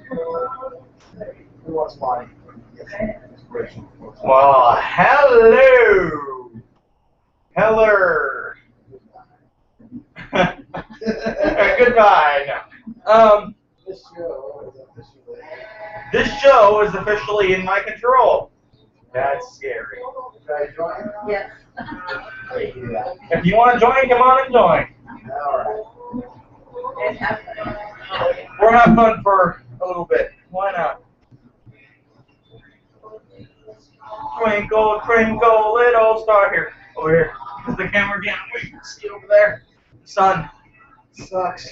Who wants money? Inspiration. Well, hello. Hello. Goodbye. This show is officially. This show is officially in my control. That's scary. Should I join? Yes. Wait, do that. If you want to join, come on and join. All It happened. We'll have fun for a little bit. Why not? Twinkle, twinkle, little star here. Over here. Is the camera getting weak? See over there? The sun. right. Sucks.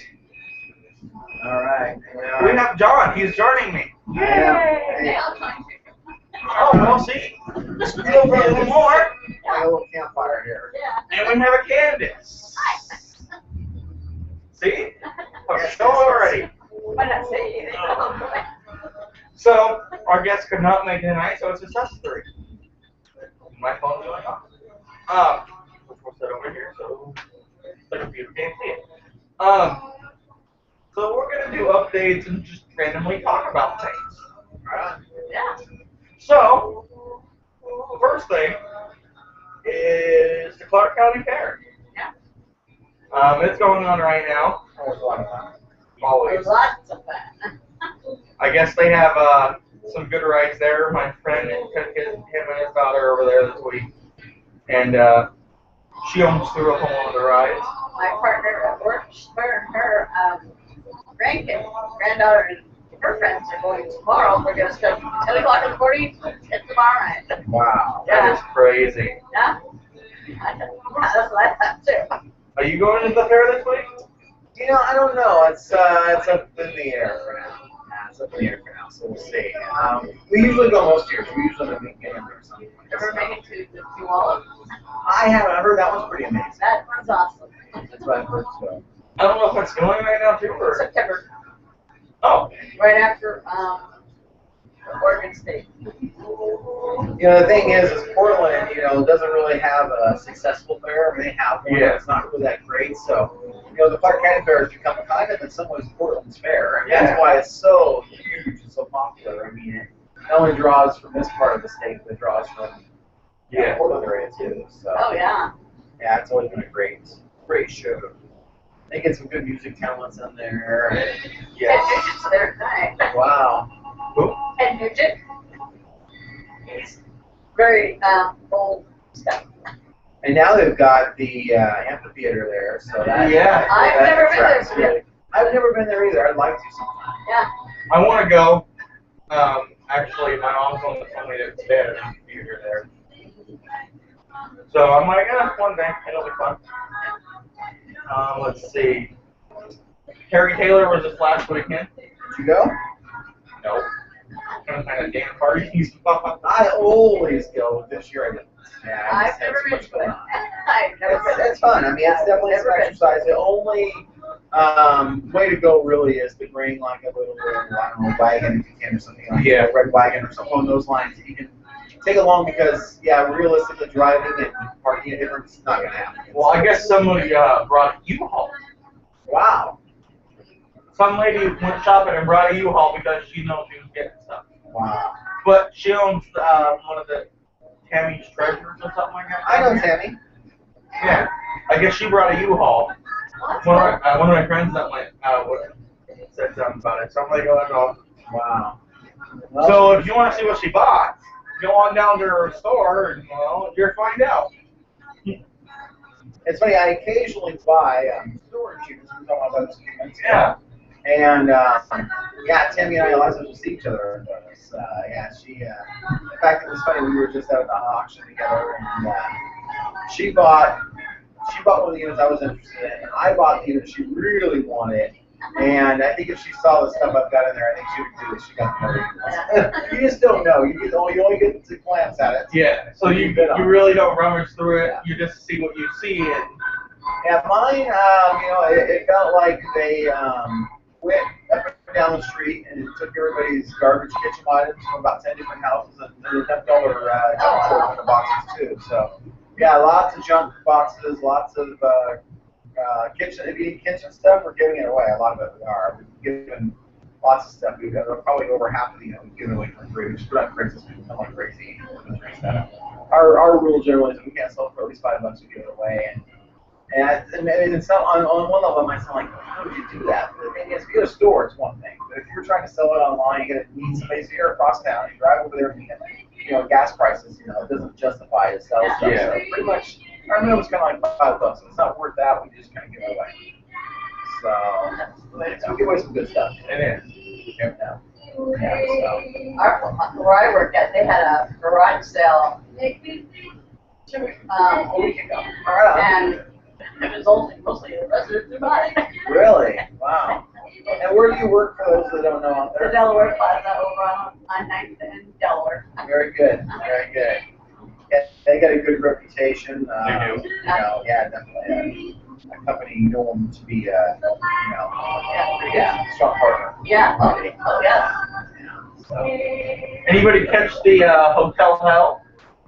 All right. We have John. He's joining me. Yay! I'll join you. Oh, we'll see. Scoot over a little more. Got a little campfire here. Yeah. And we have a Candace. See? I'm so already. Why not say anything? So, our guest could not make it tonight, so it's just us three. My phone's going off. Which we'll sit over here, so the computer can't see it. So we're gonna do updates and just randomly talk about things. Alright. Yeah. So, the first thing is the Clark County Fair. Yeah. It's going on right now. Always a lot of fun. Always. Lots of fun. I guess they have some good rides there. My friend took him and his daughter over there this week, and she almost threw up on one of the rides. My partner at work, her granddaughter and her friends are going tomorrow. We're going to start 10 o'clock in the morning. It's tomorrow night. Wow. That is crazy. Yeah. Yeah, that's what I thought too. Are you going to the fair this week? You know, I don't know. It's up in the air for now. Yeah, it's up in the air for now, so we'll see. We usually go most years. We usually go to weekend or something. Ever make it to the New Orleans? I haven't. I heard that one's pretty amazing. That one's awesome. That's what I've heard. So. I don't know if it's going right now too, or September, oh, right after Oregon State. You know, the thing is Portland, you know, doesn't really have a successful fair. I mean, they have one, Yeah. but it's not really that great. So, you know, the Clark County Fair has become kind of, in some ways, Portland's fair. I mean, Yeah. that's why it's so huge and so popular. I mean, it not only draws from this part of the state, but it draws from the yeah. Portland area, too. So, Oh, yeah. yeah, it's always been a great show. They get some good music talents in there. Ted Yes. Nugent's there tonight. Wow. Who? Ted Nugent. He's very old stuff. And now they've got the amphitheater there, so that Yeah. I've that never been there. attracts really- I've never been there either. I'd like to sometime. Yeah. I want to go. Actually, my mom's on the phone that they had an amphitheater there. So I'm like, one day it'll be fun. Let's see. Harry Taylor was this last weekend. Did you go? No. Some kind of dance parties. I always go, but this year I didn't. Yeah, I I've just had never too been much to it. going on. I've never been. It's fun. I mean, it's definitely some Never been. exercise. The only way to go really is to bring like a little, I don't know, wagon if you can or something like Yeah. a red wagon or something along those lines that you can take along because, yeah, realistically driving and parking at different is not going to happen. Well, I guess somebody brought a U-Haul. Wow. Some lady went shopping and brought a U-Haul because she knows she was getting stuff. Wow. But she owns one of the Tammy's Treasures or something like that. I know Tammy. Yeah. I guess she brought a U-Haul. One of my friends that went said something about it. So I'm like, oh, that's awesome. Wow. So if you want to see what she bought, go on down to her store and you'll find out. It's funny, I occasionally buy storage units. We talked about this a few minutes ago. Yeah. And yeah, Tammy and I lots of see each other. Yeah, she. In fact, it was funny. We were just out at the auction together, and she bought one of the units I was interested in, and I bought the unit she really wanted. And I think if she saw the stuff I've got in there, I think she would do it. She got the other units. You just don't know. You only get to glance at it. Yeah. So you really don't rummage through it. You just see what you see. And Yeah, mine. You know, it felt like they went up and down the street and took everybody's garbage kitchen items from about 10 different houses, and they dumped all their junk storage in the boxes too. So yeah, lots of junk boxes, lots of kitchen. If you need kitchen stuff, we're giving it away. A lot of it we are. We've given lots of stuff. We've got probably over half of the we've given away for free. We just put on Craigslist, we become like crazy. Our rule generally is we can't sell for at least $5 to give it away. And it's not, on one level, it might sound like, how would you do that? But the thing is, if you go to a store, it's one thing. But if you're trying to sell it online, you're going to need somebody, so you're across town, you drive over there, and gas prices, it doesn't justify to sell stuff. Yeah. So pretty much, our minimum is kind of like $5. So it's not worth that, we just kind of give it away. So we give away some good stuff. It is. Yeah. Where I worked at, they had a garage sale a week ago. And it was only mostly the residents who bought it. Really? Wow. And where do you work for those that don't know out The there? Delaware Plaza over on 9th and Delaware. Very good. Very good. Yeah, they got a good reputation. They do. Yeah, definitely. A company known to be, strong partner. Yeah. Oh, yes. So, Anybody catch the Hotel Hell?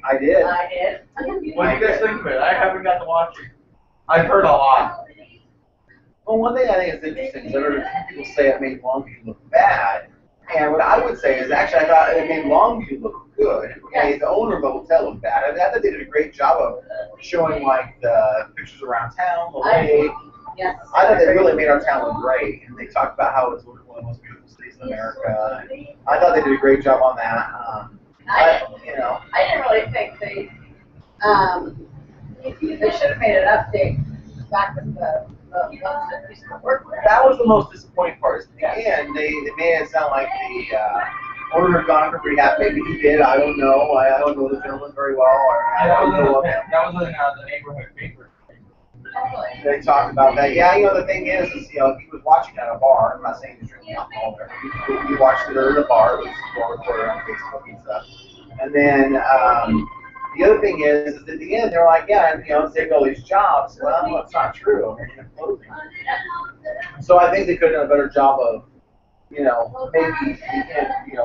I did. I did. What do you guys think of it? I haven't got to watch it. I've heard a lot. Well, one thing I think is interesting is I've heard a few people say it made Longview look bad. And what I would say is actually I thought it made Longview look good. It made the owner of the hotel look bad. I thought they did a great job of showing like the pictures around town, the lake. Yes. I thought they really made our town look great. And they talked about how it's one of the most beautiful cities in America. And I thought they did a great job on that. I didn't really think they should have made an update back with the ones that used to work with. That was the most disappointing part. Is at the end, they made it sound like the owner had gone for rehab. Maybe he did. I don't know. I don't know the gentleman very well. I That don't know was of him. in the neighborhood paper. They talked about that. Yeah, the thing is he was watching at a bar. I'm not saying he's drinking alcohol there. He watched it at a bar. It was well recorded on Facebook and stuff. And then the other thing is at the end they're like, saved all these jobs. Well, that's not true. They're closing. So I think they could have done a better job of, maybe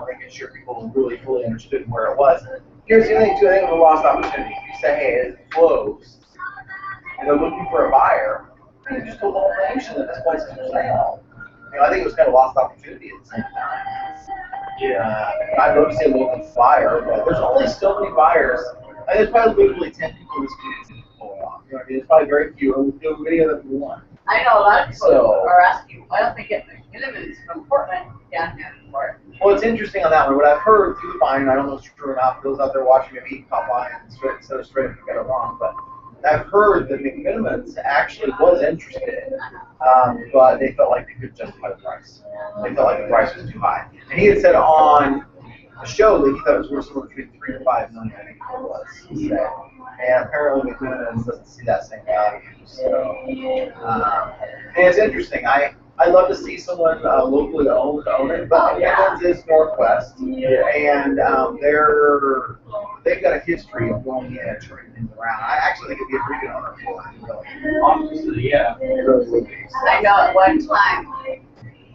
making sure people really fully understood where it was. Here's the other thing too. I think it was a lost opportunity. If you say, hey, it's closed, and they're looking for a buyer, and you just told the whole nation that this place is for sale. I think it was kind of a lost opportunity at the same time. Yeah, I'd love to see a local buyer, but there's only so many buyers. I think there's probably literally 10 people in this community to pull it off. There's probably very few, and we'll do a video that we want. I know a lot of people are asking, why don't they get McMillan's from Portland down here for it? Well, it's interesting on that one. What I've heard through the vine, and I don't know if it's true or not, for those out there watching, maybe pop by and instead of straight if you got it wrong, but I've heard that McMillan's actually was interested, but they felt like they couldn't justify the price. They felt like the price was too high. And he had said on the show that he thought it was worth somewhere between $3 to $5 million, I think it was, he said. And apparently McMillan's doesn't see that same value. So, and it's interesting. I'd love to see someone locally own it, but McMillan's is Northwest, and they've got a history of going in and turning things around. I actually think it'd be a pretty good owner for it. Really. Obviously, yeah. It really would be. I know at one time,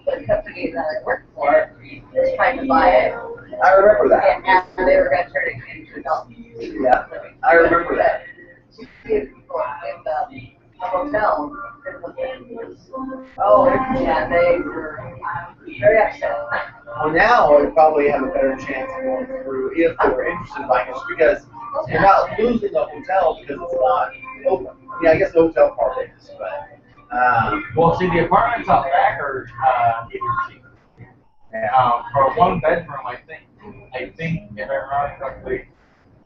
the company that I worked for was trying to buy it. I remember that. And they were going to turn it into adult. Yeah, I remember that. People in the hotel. Oh, Yeah, they were very upset. well, now I'd probably have a better chance of going through if they were interested in buying it, just because you're not losing the hotel because it's not open. Yeah, I guess the hotel part is, but. Well, see, the apartments out back are even cheaper. For a one bedroom, I think if I remember correctly,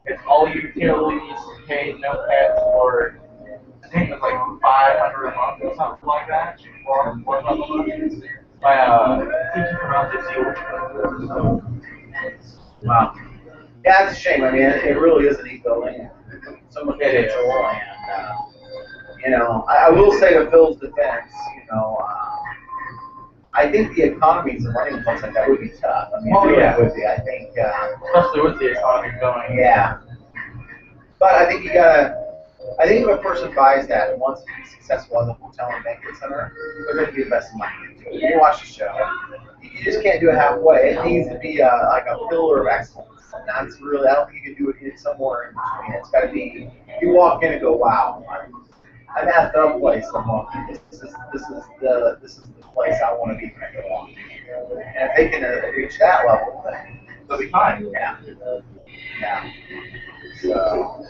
it's all utilities paid, no pets, or I think it's like $500 a month or something like that, or $400 a month. By teaching from LCC. Wow. Yeah, it's a shame. I mean, it really is a neat building. So much potential, and I will say to Phil's defense, I think the economies of running a place like that would be tough. I mean, Oh, it really yeah. would be. I think. Especially with the economy going. Yeah. But I think I think if a person buys that and wants to be successful as a hotel and banquet center, they're going to be investing money into it. You watch the show. You just can't do it halfway. It needs to be like a pillar of excellence. And that's really, I don't think you can do it somewhere in between. It's got to be, you walk in and go, wow, I'm at the place I'm walking. This is the place I want to be when I go walking. And they can reach that level, then They'll be fine. yeah, yeah. So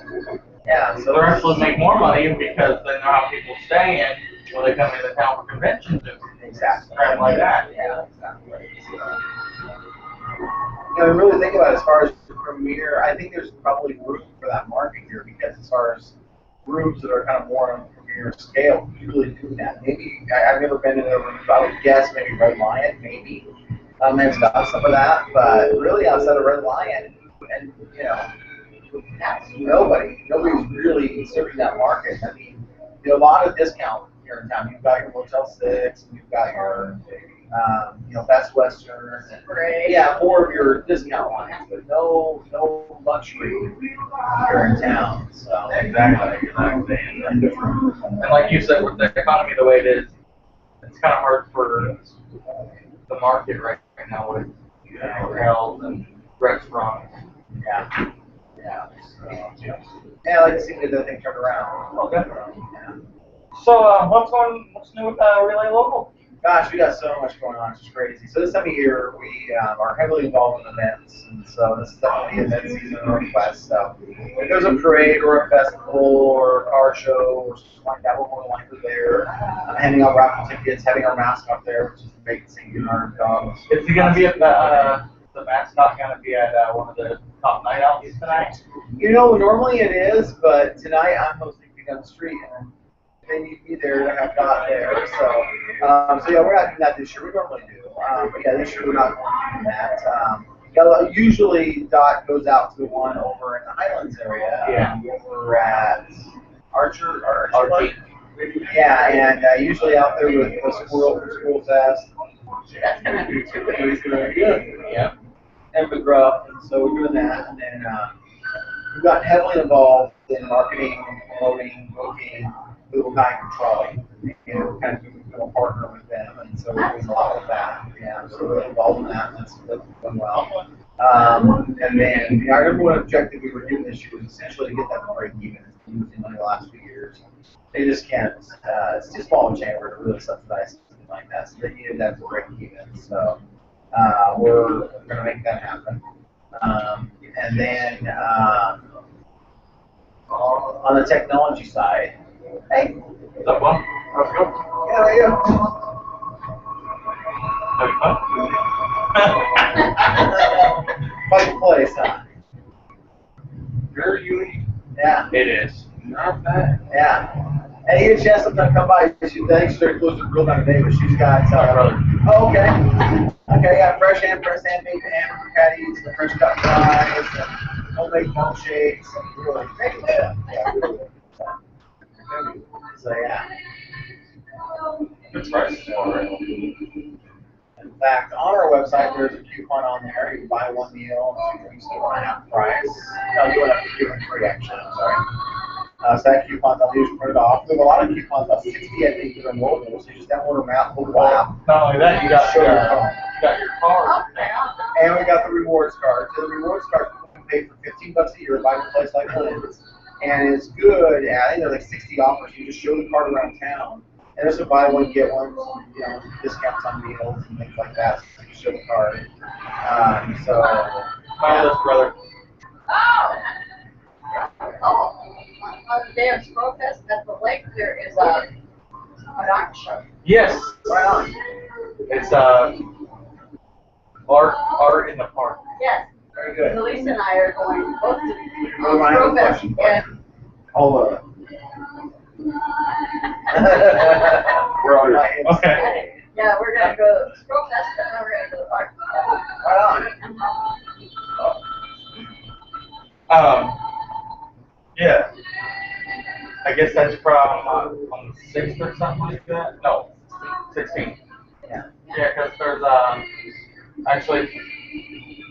yeah, So so they're actually make more money because they know how people stay in when they come into town for conventions and exactly crap like that. Yeah, exactly. So, you know, really think about it, as far as premier, I think there's probably room for that market here, because as far as rooms that are kind of more on a premier scale, you really do that. Maybe I've never been in a room, but I would guess maybe Red Lion, maybe. It's got some of that, but really outside of Red Lion, and you know, nobody's really serving that market. I mean, a lot of discount here in town. You've got your Motel 6, and you've got your, Best Western. And, yeah, more of your discount lines, but no luxury here in town. So Exactly. And like you said, with the economy the way it is, it's kind of hard for the market right now with hotels and restaurants. yeah, yeah. So, yeah, I like to see the thing turn around. Oh, definitely. Yeah. So, what's new with Relay Local? Gosh, we got so much going on. It's just crazy. So this time of year, we are heavily involved in events, and so this is definitely event season in the Northwest. So if there's a parade or a festival or a car show or something like that, we're more than likely there, handing out raffle tickets, having our mascot there, which is the big St. Bernard dog. Is he going to be at the mascot going to be at one of the top night outs tonight? You know, normally it is, but tonight I'm hosting Feet on the Street, and they need me there, and I'm not there. So yeah, we're not doing that this year. We normally do, but yeah, this year we're not going to do that. Usually Dot goes out to the one over in the Highlands area. Yeah. Over at Archer. Archie. Yeah, and usually out there with the Squirrel from School Fest. That's gonna be too good. Yeah. And McGruff, and so we're doing that, and then we've gotten heavily involved in marketing, promoting, booking, Little Guy Trolley. Kind of become a partner with them, and so we're doing a lot of that. Yeah, so we're involved in that, and that's going well. And then I remember one objective we were doing this year was essentially to get that to break even. It's been losing money the last few years. They just can't. It's too small of a chamber to really subsidize something like that. So they needed that to break even. So we're going to make that happen. And then on the technology side, hey, What's up, Bob? How's it going? how are you? Having fun? Fun place, huh? Very unique. Yeah. It is. Not bad. Yeah. And you get a chance sometime to come by. I think she's very close to the grill down today, but she's got. My brother. Oh, okay. Okay, yeah, fresh hand baked hamburger patties, the fresh cut fries, and homemade milkshakes, and really great stuff. Yeah, really good stuff. So yeah. Good prices already. In fact, on our website, there's a coupon on there. You can buy one meal, you still want to have price. No, you want to give it free, actually. I'm sorry. So that coupon, I'll use print it off. We have a lot of coupons, about 60, I think, that are mobile. So you just download them out, mobile app. Not only that, you got Show your your phone. card. And we got the rewards card. So the rewards card, you can pay for $15 a year to buy a place like Lynn's. And it's good. I think there's like 60 offers. You just show the card around town. And there's a buy one, get one, discounts on meals and things like that. So you show the card. My oldest brother. Oh, on the day of Squirrel Fest at the lake, there is an art show. Yes. Right on. It's art in the park. Yes. Very good. Elise and I are going both to Oh, I have a Squirrel Fest. question. And All of it. We're on my hands. Okay. yeah, we're gonna go to Squirrel Fest and then we're gonna go to the park. Right on. Yeah. I guess that's from on the 6th or something like that. No, 16th. Yeah. Yeah, because there's actually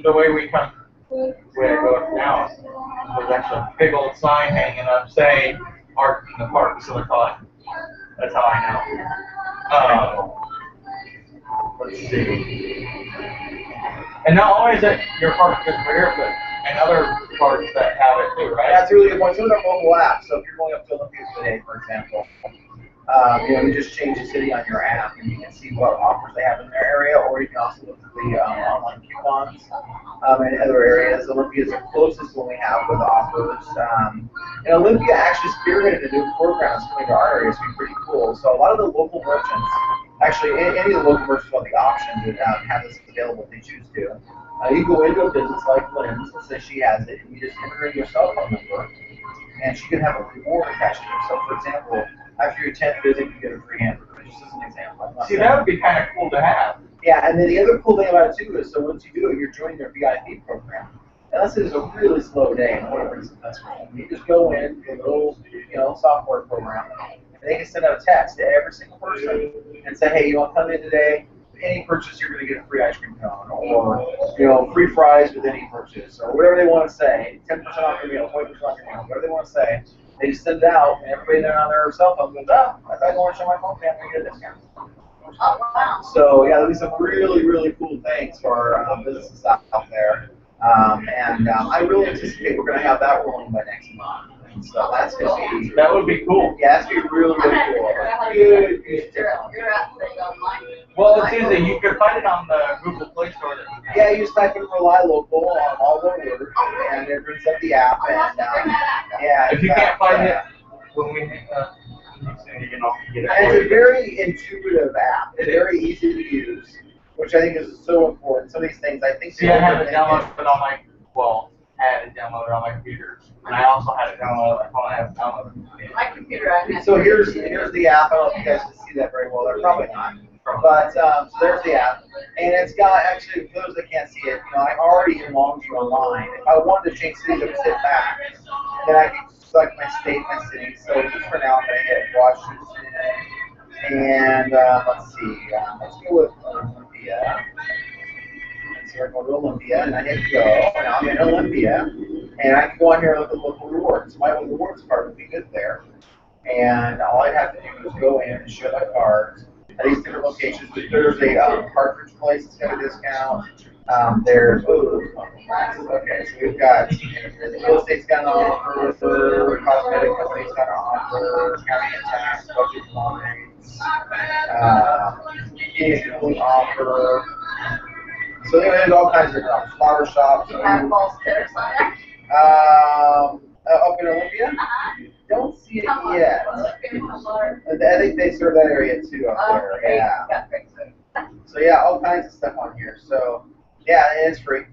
the way we come where I go up now, there's actually a big old sign hanging up saying art in the park. So that's how I know. Let's see. And not only is it your park good for here, but and other parks that have it too, right? That's a really good point. Some of them are mobile apps. So if you're going up to Olympia today, for example, You just change the city on your app, and you can see what offers they have in their area, or you can also look at the online coupons in other areas. Olympia is the closest one we have with offers. And Olympia actually spearheaded a new program that's coming to our area. It's been pretty cool. So a lot of the local merchants, actually any of the local merchants want the option to have this available if they choose to. You go into a business like Lynn's and say she has it, and you just enter in your cell phone number, and she can have a reward attached to it. So, for example, after your 10th visit, you get a free hamburger, just as an example. See, that would be kind of cool to have. Yeah, and then the other cool thing about it, too, is so once you do it, you're joining their VIP program. And let's say it's a really slow day, and whatever it's you just go in, a little, software program, and they can send out a text to every single person and say, hey, you want to come in today? Any purchase, you're going to get a free ice cream cone, or free fries with any purchase, or whatever they want to say. 10% off your meal, 20% off your meal, whatever they want to say. They just send it out, and everybody there on their cell phone goes, if I want to show my phone, I'm going to get a discount. Oh, wow. So yeah, there'll be some really, really cool things for businesses out there. I really anticipate we're going to have that rolling by next month. And so that's going to be... That would be cool. Yeah, that's going to be really, really cool. Good. You're at the online. Well, it's easy. You can find it on the Google Play Store. Yeah, you just type in Rely Local on all the words, and it brings up the app. And yeah, If you can't find it, when we and it's a very intuitive app. It's very easy to use, which I think is so important. Some of these things, I think. See, I had it downloaded on my, had it downloaded on my computer, and I also had it downloaded on my phone. I have it downloaded. My computer, I have. So here's the app. I don't know if you guys can see that very well. They're probably not. But so there's the app, and it's got actually for those that can't see it. I'm already in Longview online. If I wanted to change cities, I would sit back, then I could select my state, my city. So just for now, I'm going to hit Washington, and let's see. Let's go with Olympia. So we're going to Olympia, and I hit go. Now I'm in Olympia, and I can go on here and look at local rewards. My rewards card would be good there, and all I'd have to do is go in and show my cards. At these different locations, there's a cartridge place that's got a discount. There's okay, so we've got real estate's got an offer, cosmetic company's got an offer, county and tax, budget lines, food offer. So there's all kinds of different offers. Flower shops. False tips on it. Up in Olympia? Don't see it yet. I think they serve that area too up there. Yeah. So yeah, all kinds of stuff on here. So yeah, and it's free.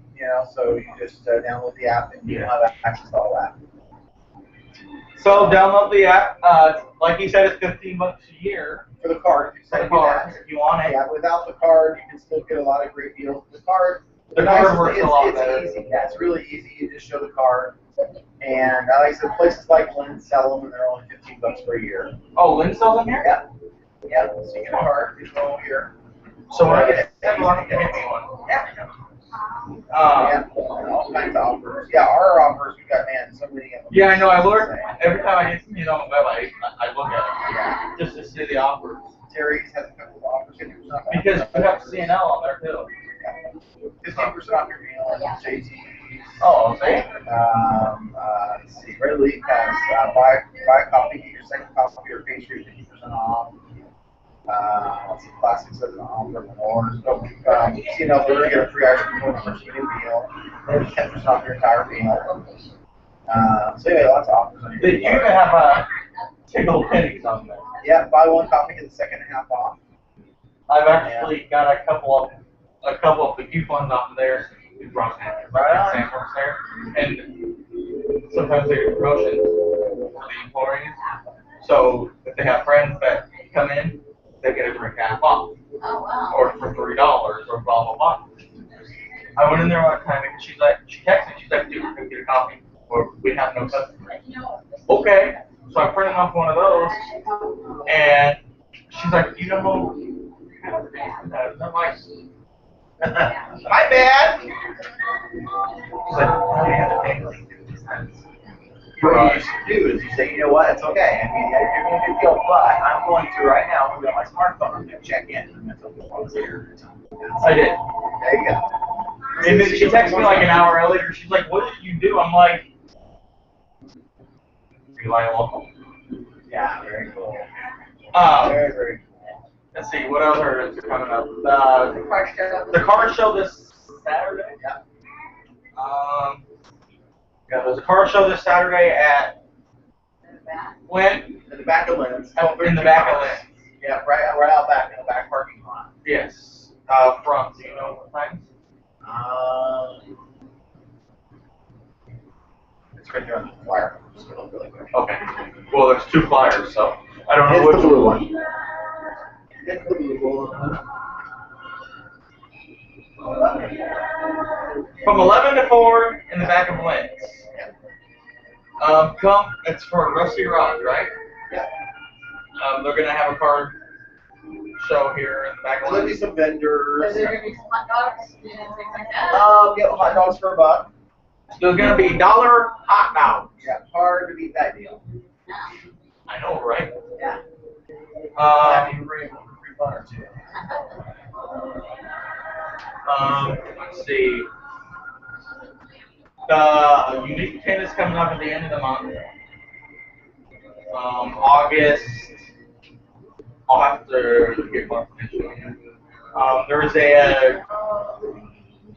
So you just download the app and you have access to all that. So download the app. Like you said, it's $15 a year For the card, if you for say the card if you want it. Yeah, without the card, you can still get a lot of great deals. The card works a lot better. It's easy. Yeah, it's really easy. You just show the card. And like I said, places like Lynn sell them, and they're only $15 per year. Oh, Lynn sells them here? Yeah. Yeah. So you get a card, you go here. So when I get that one, you can hit me one. Yeah. Yeah. All kinds of offers. Yeah, our offers, we've got so many of them. Yeah, I know. I look every time I get to meet on the web, I look at it just to see the offers. Terry's has a couple of offers. Because we have CNL on there too. 15% off your meal at JT's. Oh, see? Let's see. Red Leaf has buy a coffee, get your second coffee or pastry 50% off. Let's see, Classics has an offer more. So, we're going to get a free ice cream for the new meal. There's 10% off your entire meal. So anyway, lots of offers on here. You even have tickle pennies on there. Yeah, buy one coffee, get the second half off. I've actually got a couple of the coupons off of there. We brought samples there, and sometimes they do promotions for the employees. So if they have friends that come in, they get a drink half off, Oh, wow. or for $3, or blah blah blah. I went in there one time and she texted me. She's like, "Dude, we're gonna get a coffee, or we have no customers." Okay, so I printed off one of those, and she's like, "You know, and I'm like, my bad." She's like, "Oh, you have to pay like $0.50." What you should do is you say, you know what, it's okay. I mean, you're doing a good deal, but I'm going to right now, I'm going to my smartphone, I'm going to check in. I'm going to tell people I was here. I did. There you go. And then she texted me like an hour later. She's like, "What did you do?" I'm like, "Rely local." Yeah, very cool. Very, very cool. Let's see, what other is coming up? The car show. The car show this Saturday. Yeah. Yeah, there's a car show this Saturday at when? In the back of Lynn's. In the back of Lynn's. Yeah, right out back in the back parking lot. Yes. From, do you know what time? It's right there on the flyer. I'm just gonna look really quick. Okay. Well, there's 2 flyers, so I don't know It's which the blue one. It's the blue one. From 11 to 4 in the back of Lynn's. It's for Rusty Rod, right? Yeah. They're gonna have a car show here in the back of There'll be Lynn's. some vendors. Is there gonna be some hot dogs and things like that? Yeah, hot dogs for $1. There's gonna be dollar hot dogs. Yeah, hard to beat that deal. I know, right? Yeah. Free fun or two. Let's see. The Unique 10 is coming up at the end of the month. August. I'll have to get more information. There is a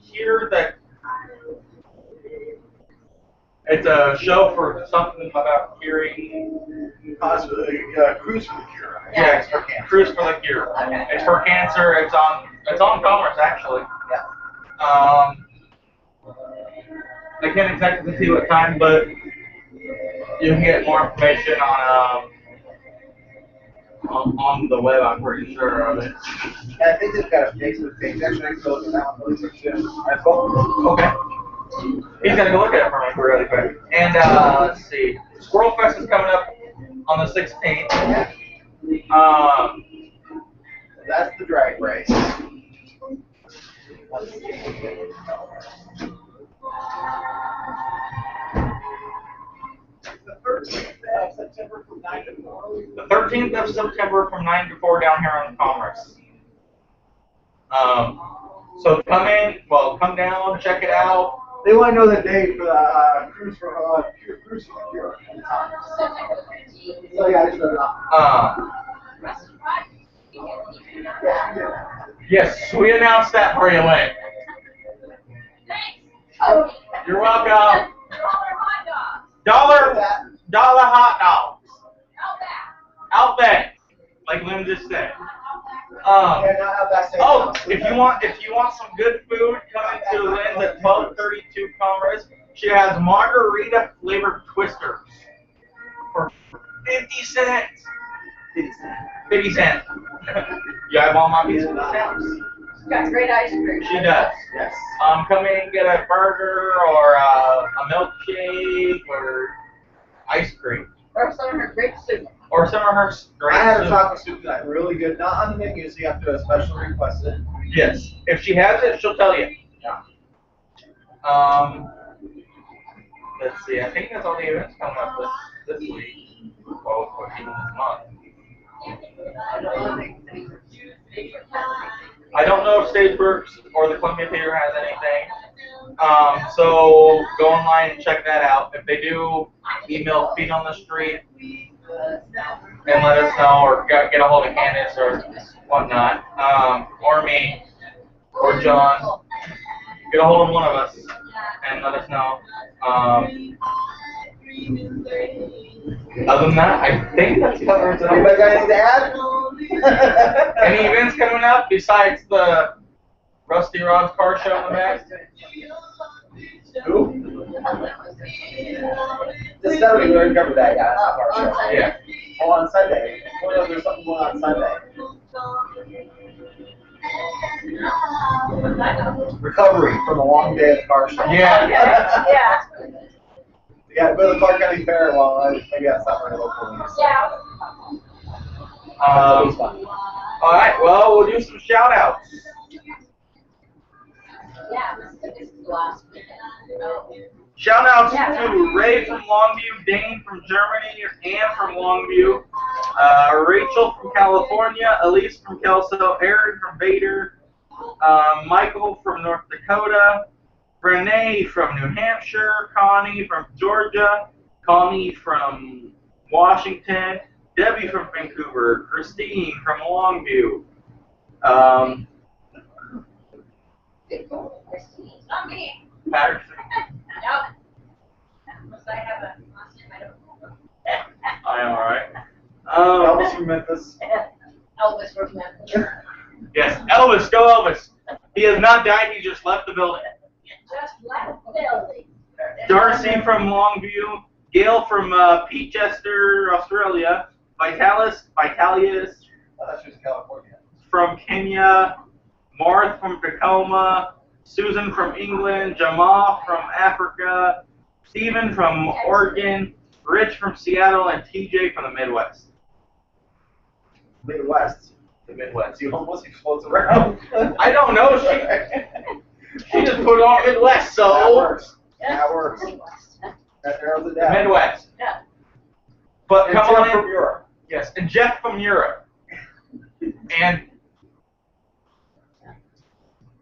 here that it's a show for something about curing. Cruise for the Cure. Yeah, it's for cancer. Cruise for the Cure. Okay. It's for cancer. It's on Commerce actually. Yeah. I can't exactly see what time, but you can get more information on the web. I'm pretty sure of it. And I think they've got a Facebook page. Actually, I can go look at that one really quick too. Alright, cool. Okay. He's gonna go look at it for me really quick. And let's see, Squirrel Fest is coming up on the 16th. That's the drag race. The 13th of September from 9 to 4. The 13th of September from 9 to 4 down here on Commerce. So come down, check it out. They want to know the date for the Cruise for the Cure. So yeah, I just wrote it off. Yes, we announced that for you, Lynn. You're welcome. Dollar hot dogs. Outback, like Lynn just said. If you want some good food, come into Lynn's at 1232 Commerce. She has margarita flavored twisters for 50 cents. 50 cents. You have all my pieces of the Got great ice cream. She does. Yes. Come in and get a burger or a milkshake or ice cream. Or some of her grape soup. Or some of her great I had a soup. chocolate soup tonight, really good. Not on the menu, so you have to specially request it. Yes. If she has it, she'll tell you. Yeah. Let's see. I think that's all the events coming up this week. Well, or even this month. I don't know if Stageworks or the Columbia Theater has anything. So go online and check that out. If they do, email Feet on the Street and let us know, or get a hold of Candace or whatnot, or me, or John. Get a hold of one of us and let us know. Other than that, I think that covers it. Anybody got anything to add? Any events coming up besides the Rusty Rod's car show in the back? Who? This Saturday we already covered that, guys. Our show. Yeah. Oh, on Sunday. Oh, no, there's something going on Sunday. Recovery from a long day at the car show. Yeah. Yeah. Yeah, go to the Clark County Fair. Well, maybe that's not very local news. Yeah. All right. Well, we'll do some shout outs. Yeah. This is the last weekend. Shout outs to Ray from Longview, Dane from Germany, Ann from Longview, Rachel from California, Elise from Kelso, Aaron from Vader, Michael from North Dakota, Renee from New Hampshire, Connie from Georgia, Connie from Washington, Debbie from Vancouver, Christine from Longview, Not me. Patterson. Nope. Unless I have a last name, I don't know. I am alright. Elvis from Memphis. Elvis from Memphis. Yes, Elvis, go Elvis. He has not died, he just left the building. Just left the building. Darcy from Longview, Gail from Peachester, Australia, Vitalis Oh, that's just California. from Kenya, Marth from Tacoma, Susan from England, Jamal from Africa, Stephen from Oregon, Rich from Seattle, and TJ from the Midwest. Midwest. The Midwest. See, almost explodes around. I don't know. She just put on Midwest, That so works. That works. That narrows it down. Midwest. Yeah. But And come Jeff on in. from Europe. Yes, and Jeff from Europe. And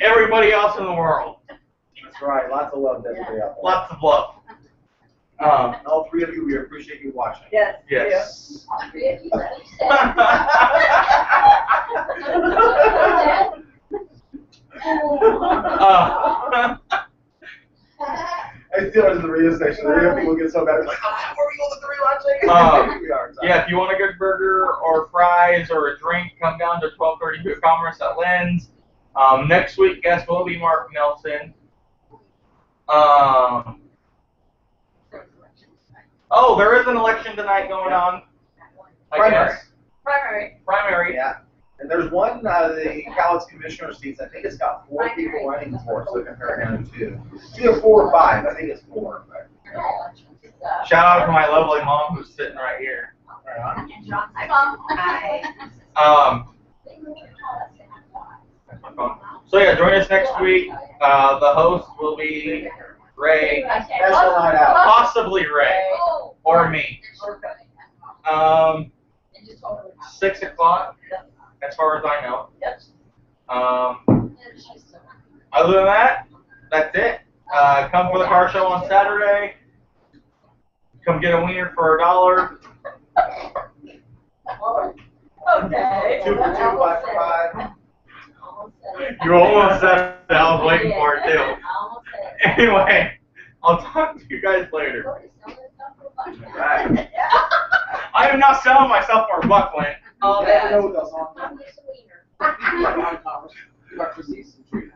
everybody else in the world. That's right. Lots of love to everybody out there. Lots of love. All three of you, we appreciate you watching. Yes. Yes. I still went to the radio station. The radio people get so bad. It's like, oh, where we go to the three watching? We are. Yeah, if you want a good burger or fries or a drink, come down to 1232 Commerce at Lynn's. Next week, guest will be Mark Nelson. Oh, there is an election tonight going on. I Primary. guess. Primary. Primary. Yeah. And there's one, the college commissioner seats. I think it's got 4 people running for it, so comparing them to. It's either 4 or 5. I think it's 4. But. Shout out to my lovely mom who's sitting right here. Right on. Hi, Mom. Hi. That's my phone. So yeah, join us next week. The host will be Ray, possibly Ray, or me. 6 o'clock, as far as I know. Other than that, that's it. Come for the car show on Saturday. Come get a wiener for $1. Okay. 2 for 2, 5 for 5. You almost said it. I was waiting for it too. Anyway, I'll talk to you guys later. Right. I am not selling myself for a buck, Lynn. You never know what goes on. I'm just a wiener. You got receipts and treat.